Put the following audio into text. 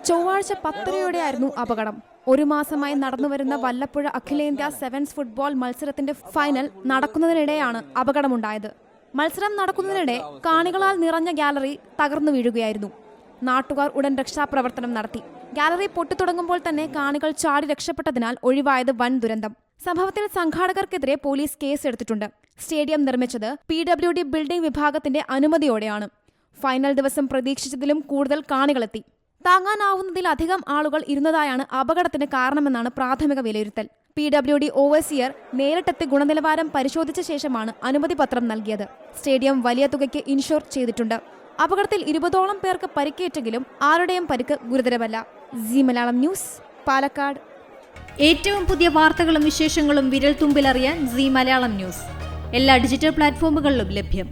ചൊവ്വാഴ്ച 10:30 അപകടം. ഒരു മാസമായി നടന്നുവരുന്ന വല്ലപ്പുഴ അഖിലേന്ത്യാ സെവൻസ് ഫുട്ബോൾ മത്സരത്തിന്റെ ഫൈനൽ നടക്കുന്നതിനിടെയാണ് അപകടമുണ്ടായത്. മത്സരം നടക്കുന്നതിനിടെ കാണികളാൽ നിറഞ്ഞ ഗാലറി തകർന്നു വീഴുകയായിരുന്നു. നാട്ടുകാർ ഉടൻ രക്ഷാപ്രവർത്തനം നടത്തി. ഗാലറി പൊട്ടിത്തുടങ്ങുമ്പോൾ തന്നെ കാണികൾ ചാടി രക്ഷപ്പെട്ടതിനാൽ ഒഴിവായത് വൻ ദുരന്തം. സംഭവത്തിൽ സംഘാടകർക്കെതിരെ പോലീസ് കേസെടുത്തിട്ടുണ്ട്. സ്റ്റേഡിയം നിർമ്മിച്ചത് PWD ബിൽഡിംഗ് വിഭാഗത്തിന്റെ അനുമതിയോടെയാണ്. ഫൈനൽ ദിവസം പ്രതീക്ഷിച്ചതിലും കൂടുതൽ കാണികളെത്തി. താങ്ങാനാവുന്നതിലധികം ആളുകൾ ഇരുന്നതായാണ് അപകടത്തിന് കാരണമെന്നാണ് പ്രാഥമിക വിലയിരുത്തൽ. PWD ഓവർസിയർ നേരിട്ടെത്തി ഗുണനിലവാരം പരിശോധിച്ച ശേഷമാണ് അനുമതി പത്രം നൽകിയത്. സ്റ്റേഡിയം വലിയ തുകയ്ക്ക് ഇൻഷുർ ചെയ്തിട്ടുണ്ട്. അപകടത്തിൽ 20ഓളം പേർക്ക് പരിക്കേറ്റെങ്കിലും ആരുടെയും പരിക്ക് ഗുരുതരമല്ല. Zee Malayalam news, Palakkad. ഏറ്റവും പുതിയ വാർത്തകളും വിശേഷങ്ങളും വിരൽ തുമ്പിലറിയാൻ സീ മലയാളം ന്യൂസ് എല്ലാ ഡിജിറ്റൽ പ്ലാറ്റ്ഫോമുകളിലും ലഭ്യം.